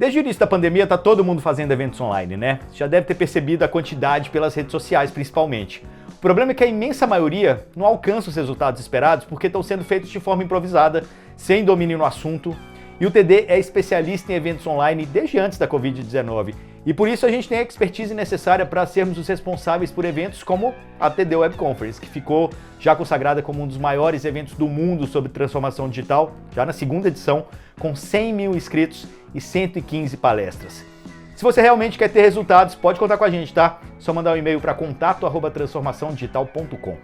Desde o início da pandemia tá todo mundo fazendo eventos online, né? Já deve ter percebido a quantidade pelas redes sociais, principalmente. O problema é que a imensa maioria não alcança os resultados esperados porque estão sendo feitos de forma improvisada, sem domínio no assunto. E o TD é especialista em eventos online desde antes da Covid-19. E por isso a gente tem a expertise necessária para sermos os responsáveis por eventos como a TD Web Conference, que ficou já consagrada como um dos maiores eventos do mundo sobre transformação digital, já na segunda edição, com 100 mil inscritos e 115 palestras. Se você realmente quer ter resultados, pode contar com a gente, tá? Só mandar um e-mail para contato@transformaçãodigital.com.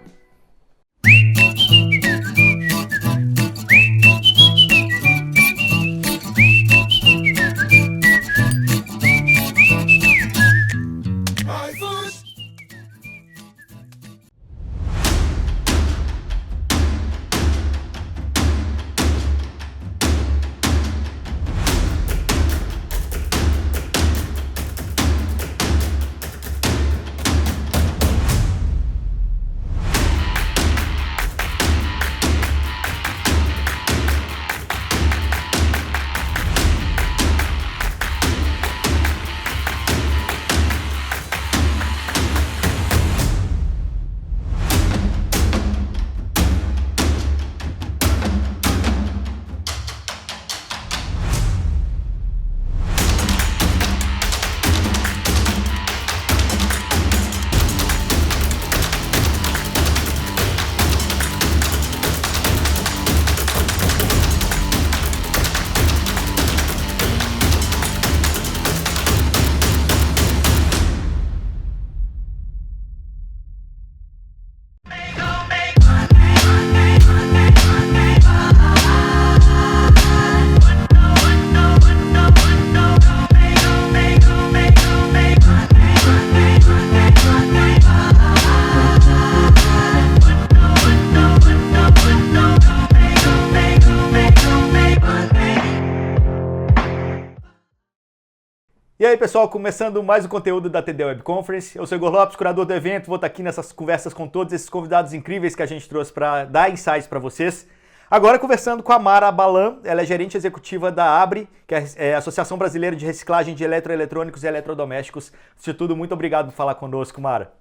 E aí, pessoal, começando mais um conteúdo da TD Web Conference. Eu sou Igor Lopes, curador do evento, vou estar aqui nessas conversas com todos esses convidados incríveis que a gente trouxe para dar insights para vocês. Agora conversando com a Mara Balan, ela é gerente executiva da ABRE, que é a Associação Brasileira de Reciclagem de Eletroeletrônicos e Eletrodomésticos. Antes de tudo, muito obrigado por falar conosco, Mara.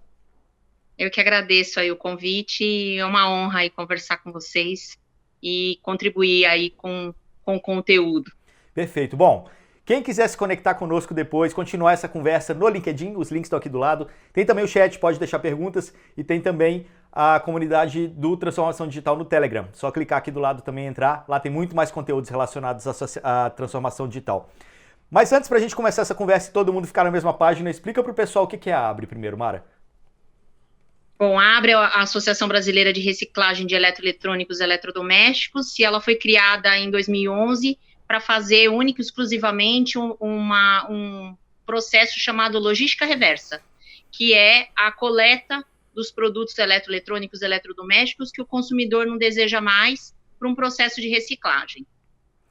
Eu que agradeço aí o convite, é uma honra aí conversar com vocês e contribuir aí com o conteúdo. Perfeito. Bom, quem quiser se conectar conosco depois, continuar essa conversa no LinkedIn, os links estão aqui do lado. Tem também o chat, pode deixar perguntas e tem também a comunidade do Transformação Digital no Telegram. Só clicar aqui do lado também e entrar. Lá tem muito mais conteúdos relacionados à transformação digital. Mas antes, para a gente começar essa conversa e todo mundo ficar na mesma página, explica para o pessoal o que é a ABRE primeiro, Mara. Bom, a ABRE é a Associação Brasileira de Reciclagem de Eletroeletrônicos e Eletrodomésticos, e ela foi criada em 2011 para fazer única e exclusivamente um processo chamado logística reversa, que é a coleta dos produtos eletroeletrônicos e eletrodomésticos que o consumidor não deseja mais para um processo de reciclagem.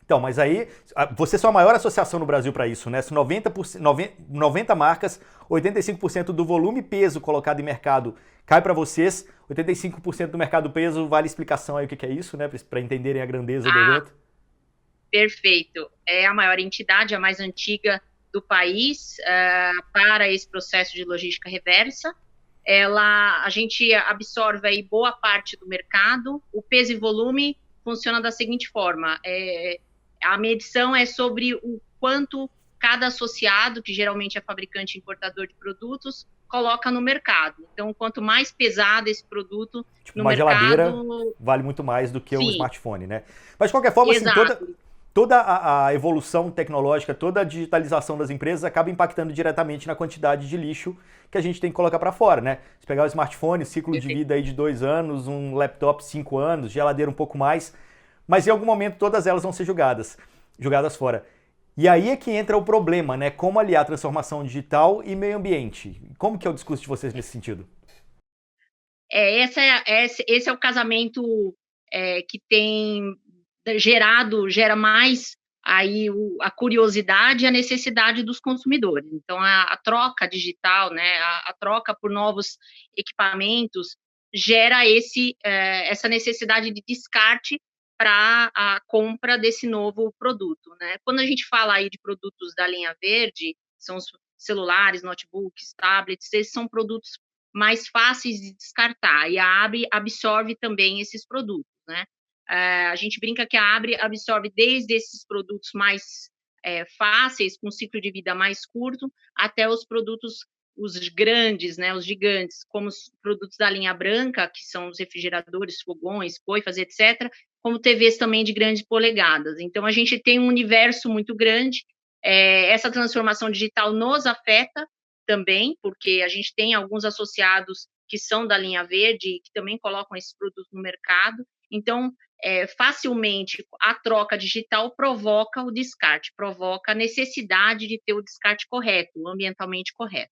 Então, mas aí, vocês são a maior associação no Brasil para isso, né? 90 marcas, 85% do volume e peso colocado em mercado cai para vocês, 85% do mercado peso, vale explicação aí o que é isso, né? Para entenderem a grandeza do evento. Perfeito. É a maior entidade, a mais antiga do país para esse processo de logística reversa. A gente absorve aí boa parte do mercado. O peso e volume funciona da seguinte forma: a medição é sobre o quanto cada associado, que geralmente é fabricante e importador de produtos, coloca no mercado. Então, quanto mais pesado esse produto tipo, no uma mercado... geladeira vale muito mais do que um smartphone, né? Mas, de qualquer forma, assim, toda a evolução tecnológica, toda a digitalização das empresas acaba impactando diretamente na quantidade de lixo que a gente tem que colocar para fora, né? Se pegar o smartphone, ciclo de vida aí de 2 anos, um laptop 5 anos, geladeira um pouco mais, mas em algum momento todas elas vão ser jogadas fora. E aí é que entra o problema, né? Como aliar transformação digital e meio ambiente. Como que é o discurso de vocês nesse sentido? Esse é o casamento que gera mais aí a curiosidade e a necessidade dos consumidores. Então, a troca digital, né, a troca por novos equipamentos gera essa necessidade de descarte para a compra desse novo produto, né? Quando a gente fala aí de produtos da linha verde, são os celulares, notebooks, tablets, esses são produtos mais fáceis de descartar, e a Abre absorve também esses produtos, né? A gente brinca que a Abre absorve desde esses produtos mais fáceis, com ciclo de vida mais curto, até os produtos, os grandes, né, os gigantes, como os produtos da linha branca, que são os refrigeradores, fogões, coifas, etc., como TVs também de grandes polegadas. Então, a gente tem um universo muito grande. Essa transformação digital nos afeta também, porque a gente tem alguns associados que são da linha verde, que também colocam esses produtos no mercado. Então, facilmente a troca digital provoca o descarte, provoca a necessidade de ter o descarte correto, ambientalmente correto.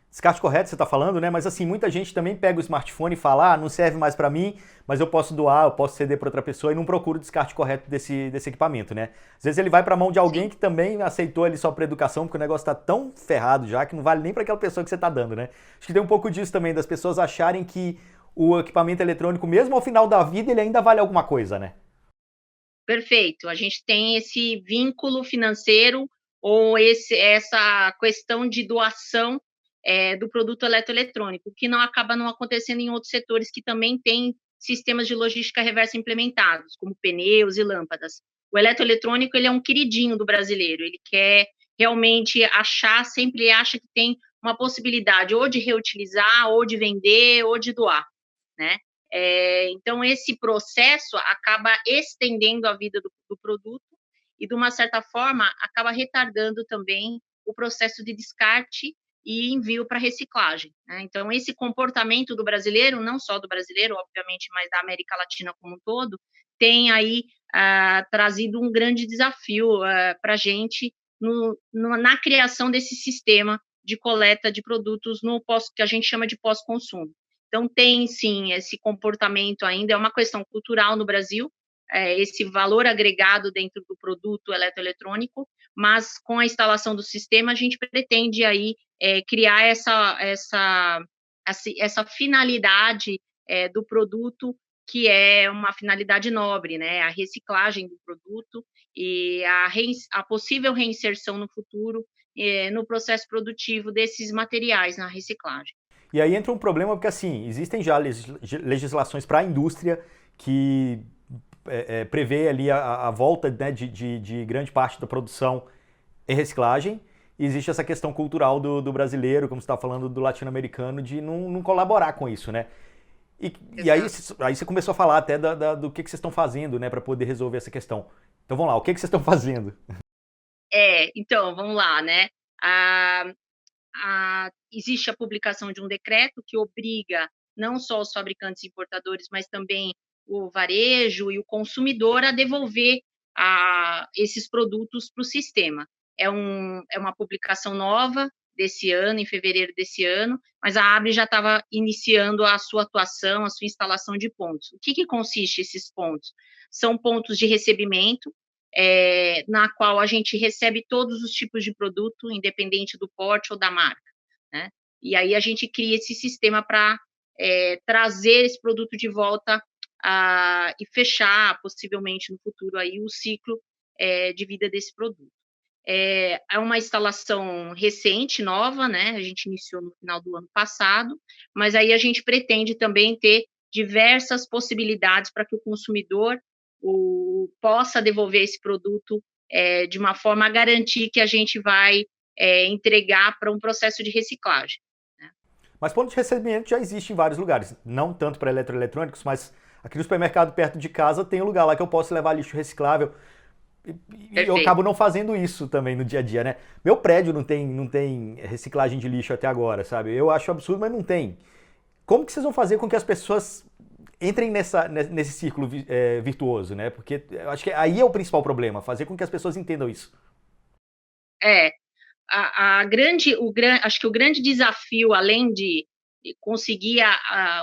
Descarte correto, você está falando, né? Mas assim, muita gente também pega o smartphone e fala, não serve mais para mim, mas eu posso doar, eu posso ceder para outra pessoa e não procura o descarte correto desse equipamento, né? Às vezes ele vai para a mão de alguém Sim. que também aceitou ele só para educação, porque o negócio está tão ferrado já que não vale nem para aquela pessoa que você está dando, né? Acho que tem um pouco disso também, das pessoas acharem que o equipamento eletrônico, mesmo ao final da vida, ele ainda vale alguma coisa, né? Perfeito. A gente tem esse vínculo financeiro ou essa questão de doação do produto eletroeletrônico, que não acaba não acontecendo em outros setores que também têm sistemas de logística reversa implementados, como pneus e lâmpadas. O eletroeletrônico, ele é um queridinho do brasileiro, ele quer realmente achar, sempre acha que tem uma possibilidade ou de reutilizar, ou de vender, ou de doar, né? Então, esse processo acaba estendendo a vida do produto e, de uma certa forma, acaba retardando também o processo de descarte e envio para reciclagem, né? Então, esse comportamento do brasileiro, não só do brasileiro, obviamente, mas da América Latina como um todo, tem aí trazido um grande desafio para a gente na criação desse sistema de coleta de produtos no que a gente chama de pós-consumo. Então, tem sim esse comportamento ainda, é uma questão cultural no Brasil, esse valor agregado dentro do produto eletroeletrônico, mas com a instalação do sistema, a gente pretende aí criar essa finalidade do produto, que é uma finalidade nobre, né? A reciclagem do produto e a possível reinserção no futuro no processo produtivo desses materiais na reciclagem. E aí entra um problema porque, assim, existem já legislações para a indústria que prevê ali a volta, né, de grande parte da produção em reciclagem. E existe essa questão cultural do brasileiro, como você está falando, do latino-americano, de não colaborar com isso, né? E aí você começou a falar até do que vocês estão fazendo, né, para poder resolver essa questão. Então vamos lá, o que vocês estão fazendo? Então, vamos lá, né? Existe a publicação de um decreto que obriga não só os fabricantes e importadores, mas também o varejo e o consumidor a devolver esses produtos para o sistema. É uma publicação nova desse ano, em fevereiro desse ano, mas a ABRE já estava iniciando a sua atuação, a sua instalação de pontos. O que consiste esses pontos? São pontos de recebimento, na qual a gente recebe todos os tipos de produto, independente do porte ou da marca, né? E aí a gente cria esse sistema para trazer esse produto de volta e fechar, possivelmente no futuro, aí, o ciclo de vida desse produto. É uma instalação recente, nova, né? A gente iniciou no final do ano passado, mas aí a gente pretende também ter diversas possibilidades para que o consumidor possa devolver esse produto de uma forma a garantir que a gente vai entregar para um processo de reciclagem, né? Mas ponto de recebimento já existe em vários lugares, não tanto para eletroeletrônicos, mas aqui no supermercado perto de casa tem um lugar lá que eu posso levar lixo reciclável. E eu acabo não fazendo isso também no dia a dia, né? Meu prédio não tem reciclagem de lixo até agora, sabe? Eu acho absurdo, mas não tem. Como que vocês vão fazer com que as pessoas entrem nesse círculo virtuoso, né? Porque eu acho que aí é o principal problema, fazer com que as pessoas entendam isso. É, acho que o grande desafio, além de conseguir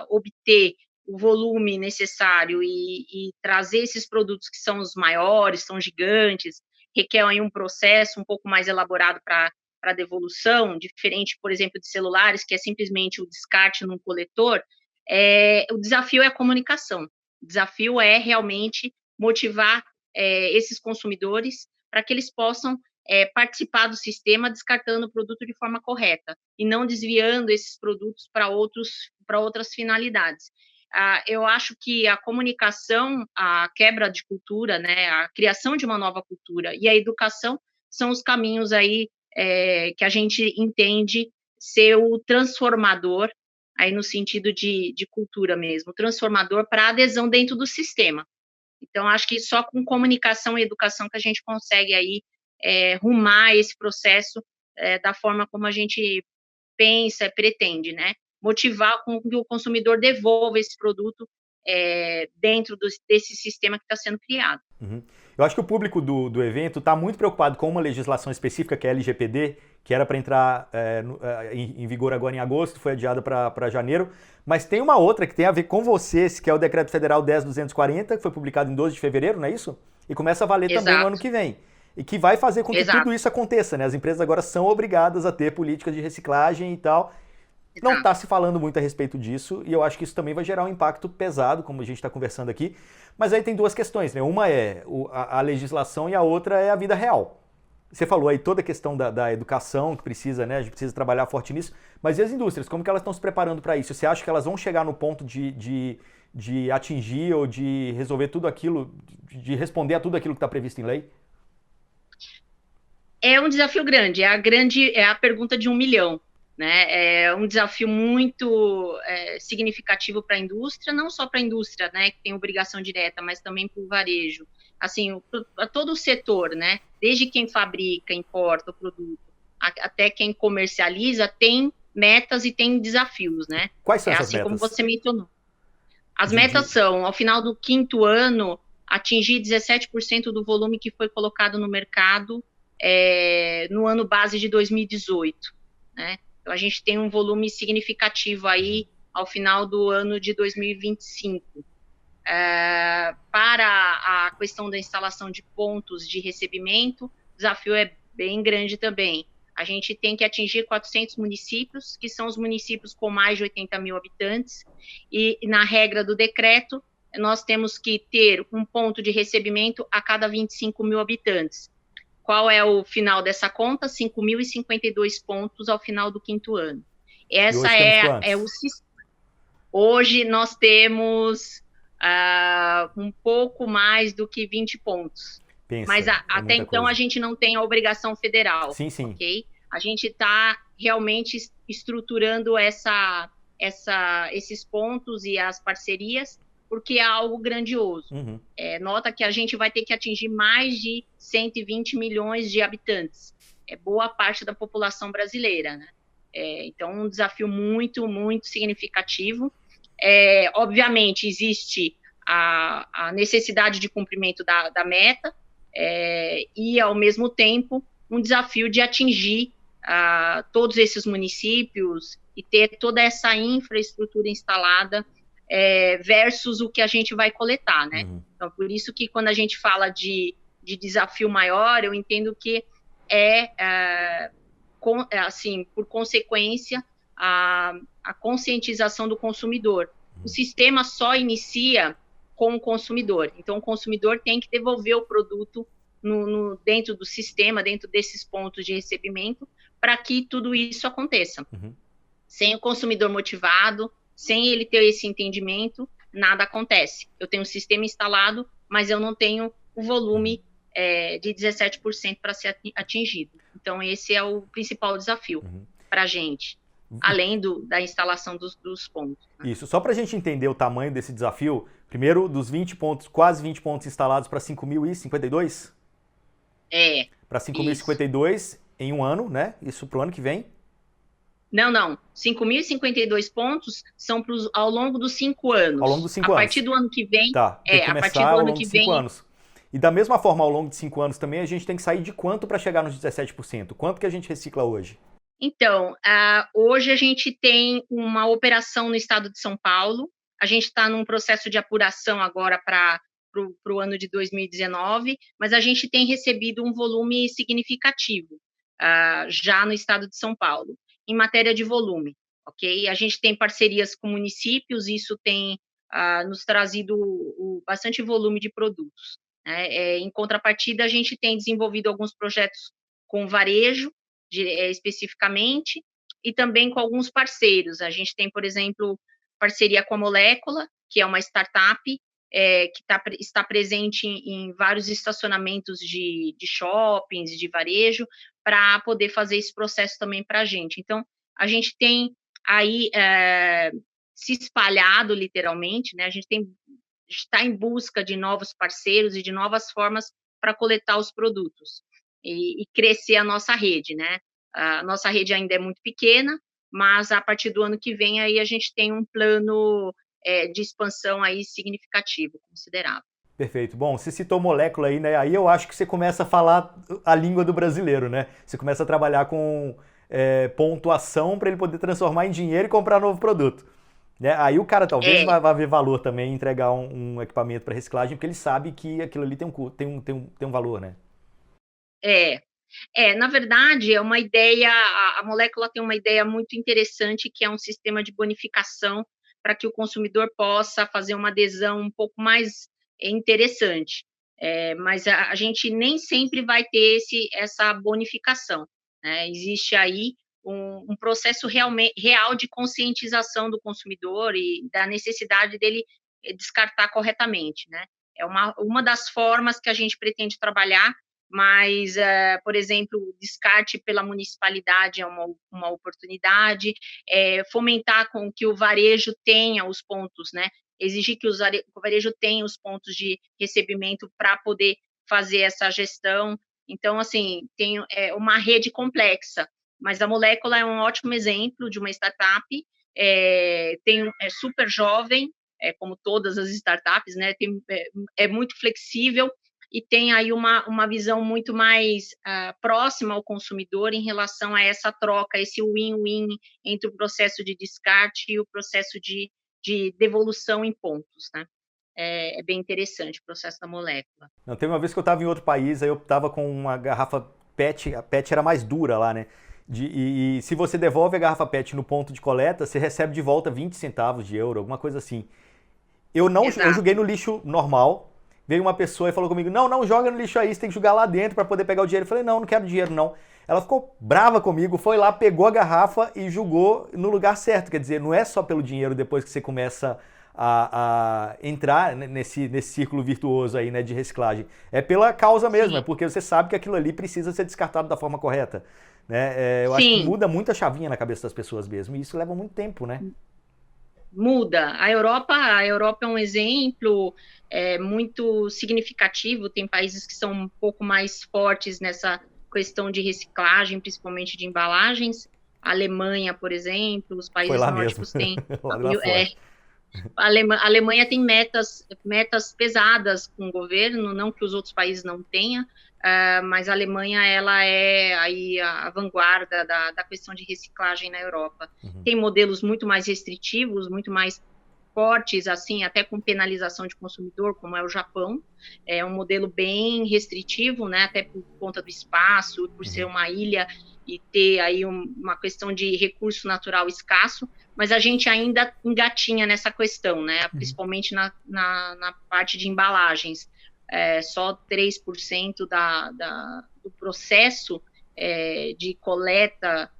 obter o volume necessário e trazer esses produtos que são os maiores, são gigantes, requer aí um processo um pouco mais elaborado para devolução, diferente, por exemplo, de celulares, que é simplesmente o descarte num coletor. O desafio é a comunicação. O desafio é realmente motivar esses consumidores para que eles possam participar do sistema descartando o produto de forma correta e não desviando esses produtos para outras finalidades. Eu acho que a comunicação, a quebra de cultura, né, a criação de uma nova cultura e a educação são os caminhos aí que a gente entende ser o transformador, aí no sentido de cultura mesmo, transformador para a adesão dentro do sistema. Então, acho que só com comunicação e educação que a gente consegue aí rumar esse processo da forma como a gente pensa, pretende, né? Motivar com que o consumidor devolva esse produto dentro desse sistema que está sendo criado. Uhum. Eu acho que o público do evento está muito preocupado com uma legislação específica, que é a LGPD, que era para entrar em vigor agora em agosto, foi adiada para janeiro, mas tem uma outra que tem a ver com vocês, que é o Decreto Federal 10.240, que foi publicado em 12 de fevereiro, não é isso? E começa a valer também no ano que vem. E que vai fazer com que tudo isso aconteça, né? As empresas agora são obrigadas a ter políticas de reciclagem e tal. Não está se falando muito a respeito disso, e eu acho que isso também vai gerar um impacto pesado, como a gente está conversando aqui. Mas aí tem duas questões, né? Uma é a legislação e a outra é a vida real. Você falou aí toda a questão da educação, que precisa, né? A gente precisa trabalhar forte nisso. Mas e as indústrias? Como que elas estão se preparando para isso? Você acha que elas vão chegar no ponto de atingir ou de resolver tudo aquilo, de responder a tudo aquilo que está previsto em lei? É um desafio grande, é a pergunta de 1 milhão. Né, é um desafio muito significativo para a indústria, não só para a indústria, né, que tem obrigação direta, mas também para o varejo, assim, para todo o setor, né, desde quem fabrica, importa o produto, até quem comercializa, tem metas e tem desafios, né? Quais são essas assim metas? Como você mencionou. As metas são, ao final do 5º ano, atingir 17% do volume que foi colocado no mercado no ano base de 2018, né? Então, a gente tem um volume significativo aí ao final do ano de 2025. Para a questão da instalação de pontos de recebimento, o desafio é bem grande também. A gente tem que atingir 400 municípios, que são os municípios com mais de 80 mil habitantes, e na regra do decreto, nós temos que ter um ponto de recebimento a cada 25 mil habitantes. Qual é o final dessa conta? 5.052 pontos ao final do 5º ano. Essa Hoje nós temos um pouco mais do que 20 pontos. Mas até então a gente não tem a obrigação federal. Sim, sim. Okay? A gente está realmente estruturando esses pontos e as parcerias, porque é algo grandioso. Uhum. Nota que a gente vai ter que atingir mais de 120 milhões de habitantes. É boa parte da população brasileira, né? Então, um desafio muito, muito significativo. Obviamente, existe a necessidade de cumprimento da meta e, ao mesmo tempo, um desafio de atingir todos esses municípios e ter toda essa infraestrutura instalada versus o que a gente vai coletar, né? Uhum. Então, por isso que quando a gente fala de desafio maior, eu entendo que assim, por consequência, a conscientização do consumidor. O sistema só inicia com o consumidor, então o consumidor tem que devolver o produto dentro do sistema, dentro desses pontos de recebimento, para que tudo isso aconteça. Uhum. Sem o consumidor motivado, sem ele ter esse entendimento, nada acontece. Eu tenho um sistema instalado, mas eu não tenho o volume de 17% para ser atingido. Então, esse é o principal desafio para a gente, além da instalação dos pontos. Né? Isso, só para a gente entender o tamanho desse desafio, primeiro, dos 20 pontos, quase 20 pontos instalados para 5.052? Para 5.052 em um ano, né? Isso para o ano que vem? Não. 5.052 pontos são ao longo dos 5 anos. Ao longo dos 5 anos. A partir do ano que vem. Tá, tem que começar ao longo de 5 anos. E da mesma forma, ao longo de 5 anos também, a gente tem que sair de quanto para chegar nos 17%? Quanto que a gente recicla hoje? Então, hoje a gente tem uma operação no estado de São Paulo. A gente está num processo de apuração agora para o ano de 2019, mas a gente tem recebido um volume significativo já no estado de São Paulo, em matéria de volume, ok? A gente tem parcerias com municípios, isso tem nos trazido bastante volume de produtos, né? Em contrapartida, a gente tem desenvolvido alguns projetos com varejo, especificamente, e também com alguns parceiros. A gente tem, por exemplo, parceria com a Molécula, que é uma startup que está presente em vários estacionamentos de shoppings, de varejo, para poder fazer esse processo também para a gente. Então, a gente tem aí se espalhado literalmente, né? A gente está em busca de novos parceiros e de novas formas para coletar os produtos e crescer a nossa rede, né? A nossa rede ainda é muito pequena, mas a partir do ano que vem aí a gente tem um plano de expansão aí significativo, considerável. Perfeito. Bom, você citou molécula aí, né? Aí eu acho que você começa a falar a língua do brasileiro, né? Você começa a trabalhar com pontuação para ele poder transformar em dinheiro e comprar novo produto. Né? Aí o cara talvez vai ver valor também em entregar um equipamento para reciclagem, porque ele sabe que aquilo ali tem um valor, né? Na verdade, é uma ideia, a Molécula tem uma ideia muito interessante, que é um sistema de bonificação para que o consumidor possa fazer uma adesão um pouco mais interessante. Mas a gente nem sempre vai ter essa bonificação, né? Existe aí um processo real de conscientização do consumidor e da necessidade dele descartar corretamente, né? É uma das formas que a gente pretende trabalhar, mas, por exemplo, o descarte pela municipalidade é uma oportunidade, fomentar com que o varejo tenha os pontos, né? Exigir que o varejo tenha os pontos de recebimento para poder fazer essa gestão. Então, assim, tem uma rede complexa, mas a Molécula é um ótimo exemplo de uma startup, é super jovem, como todas as startups, né? É muito flexível, e tem aí uma visão muito mais próxima ao consumidor em relação a essa troca, esse win-win entre o processo de descarte e o processo de devolução em pontos, né? É bem interessante o processo da Molécula. Não, teve uma vez que eu estava em outro país, aí eu estava com uma garrafa PET, a PET era mais dura lá, né? E se você devolve a garrafa PET no ponto de coleta, você recebe de volta 20 centavos de euro, alguma coisa assim. Eu joguei no lixo normal. Veio uma pessoa e falou comigo, não joga no lixo aí, você tem que jogar lá dentro para poder pegar o dinheiro. Eu falei, não quero dinheiro não. Ela ficou brava comigo, foi lá, pegou a garrafa e jogou no lugar certo. Quer dizer, não é só pelo dinheiro depois que você começa a entrar nesse círculo virtuoso aí, né, de reciclagem. É pela causa mesmo, Sim. É porque você sabe que aquilo ali precisa ser descartado da forma correta. Né? Eu acho que muda muito a chavinha na cabeça das pessoas mesmo, e isso leva muito tempo, né? Muda. A Europa é um exemplo muito significativo, tem países que são um pouco mais fortes nessa questão de reciclagem, principalmente de embalagens. A Alemanha, por exemplo, os países nórdicos têm... A Alemanha tem metas pesadas com o governo, não que os outros países não tenham, mas a Alemanha ela é aí a vanguarda da questão de reciclagem na Europa. Tem modelos muito mais restritivos, muito mais fortes, assim, até com penalização de consumidor, como é o Japão. É um modelo bem restritivo, né, até por conta do espaço, por ser uma ilha e ter aí uma questão de recurso natural escasso, mas a gente ainda engatinha nessa questão, né, principalmente na parte de embalagens. Só 3% do processo de coleta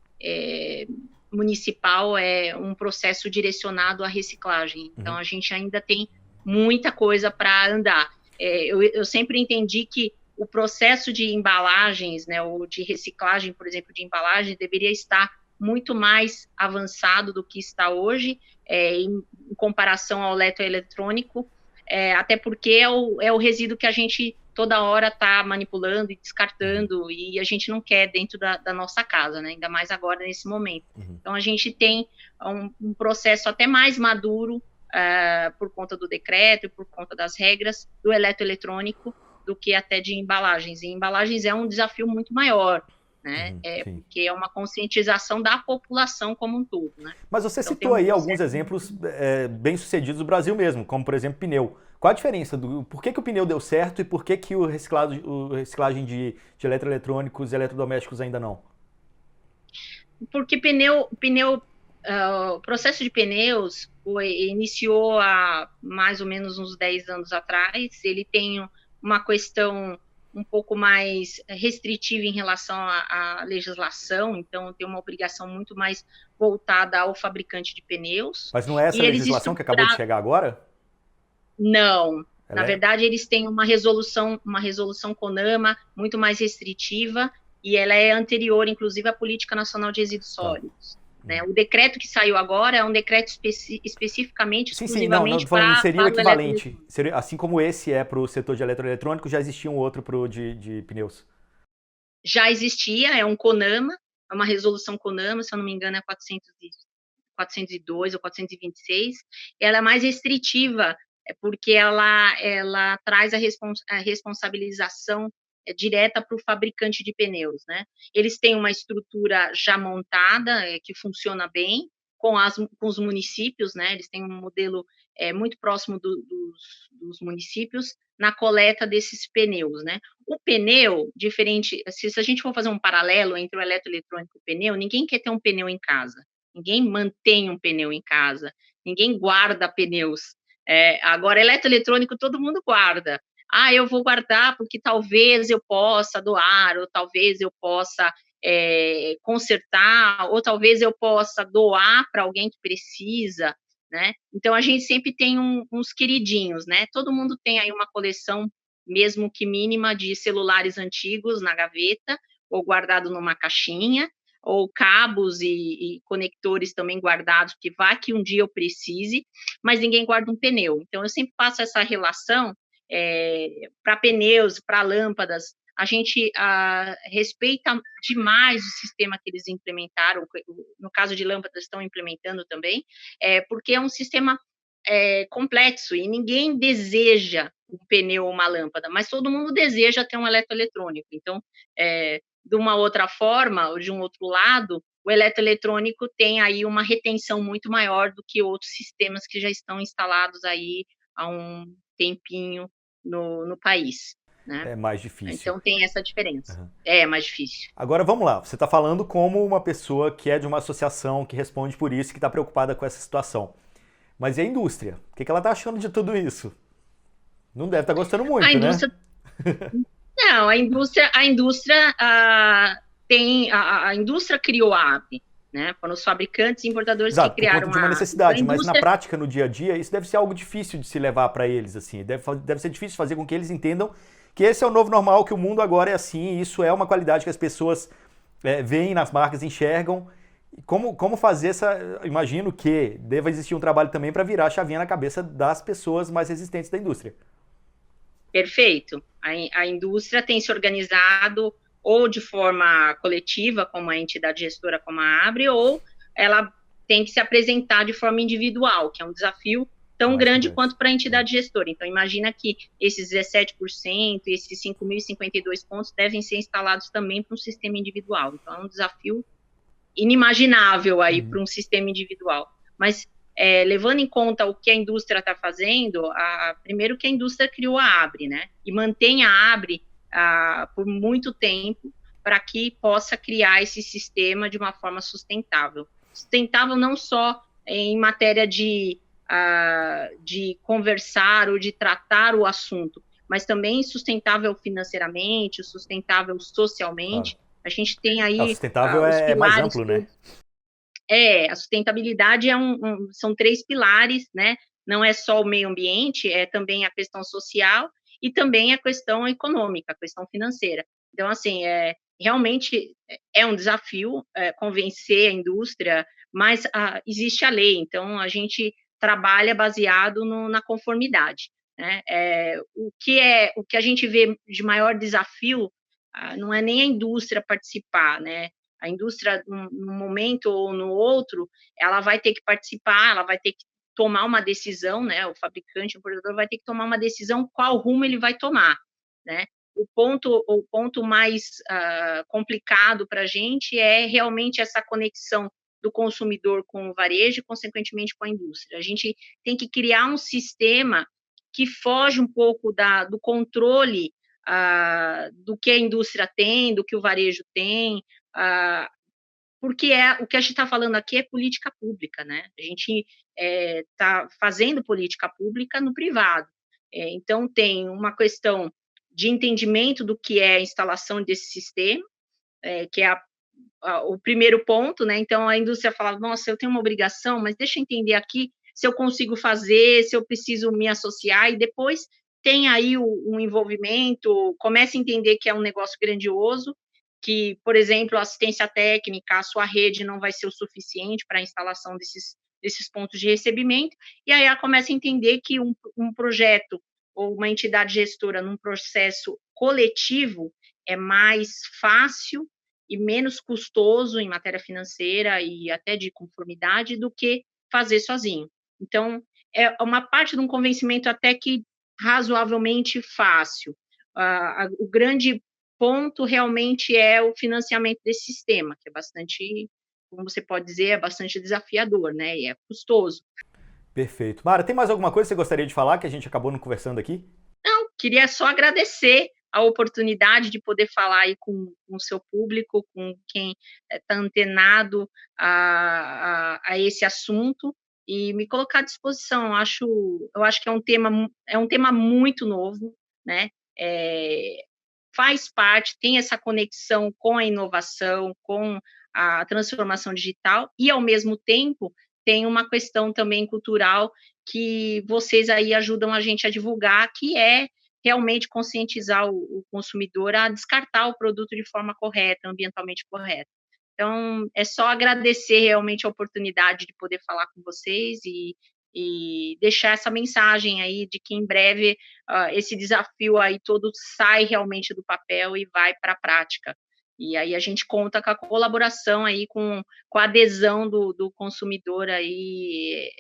municipal é um processo direcionado à reciclagem. Então, a gente ainda tem muita coisa para andar. Eu sempre entendi que o processo de embalagens, né, ou de reciclagem, por exemplo, de embalagem, deveria estar muito mais avançado do que está hoje, em comparação ao eletroeletrônico, até porque é o resíduo que a gente toda hora está manipulando e descartando, e a gente não quer dentro da nossa casa, né? Ainda mais agora, nesse momento. Então, a gente tem um processo até mais maduro, por conta do decreto e por conta das regras do eletroeletrônico, do que até de embalagens. E embalagens é um desafio muito maior, né? Porque é uma conscientização da população como um todo, né? Mas você citou aí alguns exemplos bem-sucedidos do Brasil mesmo, como, por exemplo, pneu. Qual a diferença? Por que o pneu deu certo e por que o reciclagem de eletroeletrônicos e eletrodomésticos ainda não? Porque o processo de pneus, iniciou há mais ou menos uns 10 anos atrás. Ele tem uma questão um pouco mais restritiva em relação à legislação, então tem uma obrigação muito mais voltada ao fabricante de pneus. Mas não é essa E eles legislação que acabou de estruturaram. chegar agora? Não. Na Ela é... verdade, eles têm uma resolução CONAMA muito mais restritiva, e ela é anterior, inclusive, à Política Nacional de Resíduos Tá. Sólidos. Né? O decreto que saiu agora é um decreto especificamente, Sim, não, exclusivamente tô falando, seria o para o equivalente. eletroeletrônico. Seria, assim como esse é para o setor de eletroeletrônico, já existia um outro para o de pneus. Já existia, é um CONAMA, é uma resolução CONAMA, se eu não me engano, é 402 ou 426. Ela é mais restritiva, porque ela traz a responsabilização direta para o fabricante de pneus, né? Eles têm uma estrutura já montada, que funciona bem, com os municípios, né? Eles têm um modelo muito próximo dos municípios na coleta desses pneus, né? O pneu, diferente, se a gente for fazer um paralelo entre o eletroeletrônico e o pneu, ninguém quer ter um pneu em casa. Ninguém mantém um pneu em casa, ninguém guarda pneus. Agora, eletroeletrônico todo mundo guarda. Eu vou guardar porque talvez eu possa doar, ou talvez eu possa consertar, ou talvez eu possa doar para alguém que precisa, né? Então, a gente sempre tem uns queridinhos, né? Todo mundo tem aí uma coleção, mesmo que mínima, de celulares antigos na gaveta, ou guardado numa caixinha, ou cabos e conectores também guardados, que vai que um dia eu precise, mas ninguém guarda um pneu. Então, eu sempre faço essa relação para pneus, para lâmpadas. A gente respeita demais o sistema que eles implementaram, no caso de lâmpadas, estão implementando também, porque é um sistema complexo e ninguém deseja um pneu ou uma lâmpada, mas todo mundo deseja ter um eletroeletrônico. Então, de uma outra forma, ou de um outro lado, o eletroeletrônico tem aí uma retenção muito maior do que outros sistemas que já estão instalados aí há um tempinho no país, né? É mais difícil. Então tem essa diferença. É mais difícil. Agora vamos lá, você está falando como uma pessoa que é de uma associação que responde por isso, que está preocupada com essa situação. Mas e a indústria? O que ela está achando de tudo isso? Não deve estar gostando muito, A indústria... né? Não, a indústria tem... A indústria criou a AB, né? Foram os fabricantes e importadores Exato, que criaram por conta de uma a AB. necessidade, Então, mas na prática, no dia a dia, isso deve ser algo difícil de se levar para eles, assim. Deve ser difícil fazer com que eles entendam que esse é o novo normal, que o mundo agora é assim, e isso é uma qualidade que as pessoas veem nas marcas, enxergam. Como fazer essa... Imagino que deva existir um trabalho também para virar a chavinha na cabeça das pessoas mais resistentes da indústria. Perfeito. A indústria tem se organizado ou de forma coletiva, como a entidade gestora, como a ABRE, ou ela tem que se apresentar de forma individual, que é um desafio tão grande quanto para a entidade gestora. Então, imagina que esses 17%, esses 5.052 pontos devem ser instalados também para um sistema individual. Então, é um desafio inimaginável aí para um sistema individual. Mas, levando em conta o que a indústria está fazendo, primeiro que a indústria criou a ABRE, né? E mantém a ABRE por muito tempo para que possa criar esse sistema de uma forma sustentável. Sustentável não só em matéria de conversar ou de tratar o assunto, mas também sustentável financeiramente, sustentável socialmente. Claro. A gente tem aí O sustentável os pilares mais amplo, né? A sustentabilidade são 3 pilares, né? Não é só o meio ambiente, é também a questão social e também a questão econômica, a questão financeira. Então, assim, realmente é um desafio convencer a indústria, mas existe a lei, então a gente trabalha baseado na conformidade, né? O que a gente vê de maior desafio não é nem a indústria participar, né? A indústria, num momento ou no outro, ela vai ter que participar, ela vai ter que tomar uma decisão, né? O fabricante, o importador vai ter que tomar uma decisão qual rumo ele vai tomar, né? O ponto mais complicado para a gente é realmente essa conexão do consumidor com o varejo e, consequentemente, com a indústria. A gente tem que criar um sistema que foge um pouco do controle do que a indústria tem, do que o varejo tem, porque o que a gente está falando aqui é política pública, né? A gente está fazendo política pública no privado. Então, tem uma questão de entendimento do que é a instalação desse sistema, que é o primeiro ponto, né? Então, a indústria fala, nossa, eu tenho uma obrigação, mas deixa eu entender aqui se eu consigo fazer, se eu preciso me associar, e depois tem aí um envolvimento, começa a entender que é um negócio grandioso, que, por exemplo, a assistência técnica, a sua rede não vai ser o suficiente para a instalação desses pontos de recebimento, e aí ela começa a entender que um projeto ou uma entidade gestora num processo coletivo é mais fácil e menos custoso em matéria financeira e até de conformidade do que fazer sozinho. Então, é uma parte de um convencimento até que razoavelmente fácil. O grande ponto realmente é o financiamento desse sistema, que é bastante, como você pode dizer, é bastante desafiador, né? E é custoso. Perfeito. Mara, tem mais alguma coisa que você gostaria de falar que a gente acabou não conversando aqui? Não, queria só agradecer a oportunidade de poder falar aí com o seu público, com quem está antenado a esse assunto, e me colocar à disposição. Eu acho que é um tema muito novo, né? Faz parte, tem essa conexão com a inovação, com a transformação digital, e, ao mesmo tempo, tem uma questão também cultural que vocês aí ajudam a gente a divulgar, que é realmente conscientizar o consumidor a descartar o produto de forma correta, ambientalmente correta. Então, é só agradecer realmente a oportunidade de poder falar com vocês e deixar essa mensagem aí de que em breve esse desafio aí todo sai realmente do papel e vai para a prática. E aí a gente conta com a colaboração aí, com a adesão do consumidor aí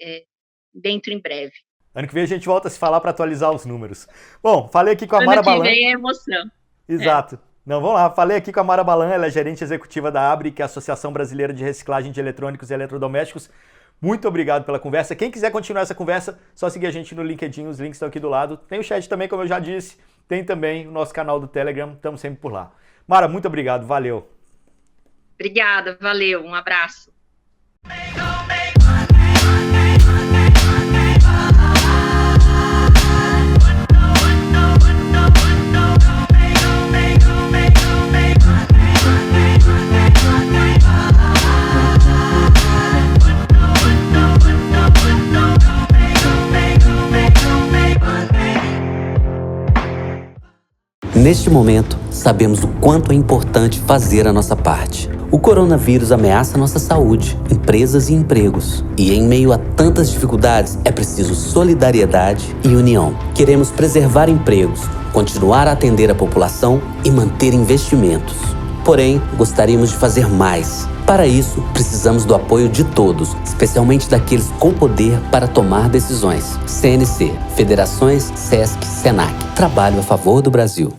dentro em breve. Ano que vem a gente volta a se falar para atualizar os números. Bom, falei aqui com a Mara Balan. Ano que vem é emoção. Exato. Não, vamos lá. Falei aqui com a Mara Balan, ela é gerente executiva da ABRE, que é a Associação Brasileira de Reciclagem de Eletrônicos e Eletrodomésticos. Muito obrigado pela conversa. Quem quiser continuar essa conversa, só seguir a gente no LinkedIn, os links estão aqui do lado. Tem o chat também, como eu já disse. Tem também o nosso canal do Telegram, estamos sempre por lá. Mara, muito obrigado, valeu. Obrigada, valeu, um abraço. Neste momento, sabemos o quanto é importante fazer a nossa parte. O coronavírus ameaça nossa saúde, empresas e empregos. E em meio a tantas dificuldades, é preciso solidariedade e união. Queremos preservar empregos, continuar a atender a população e manter investimentos. Porém, gostaríamos de fazer mais. Para isso, precisamos do apoio de todos, especialmente daqueles com poder para tomar decisões. CNC, Federações, SESC, SENAC. Trabalho a favor do Brasil.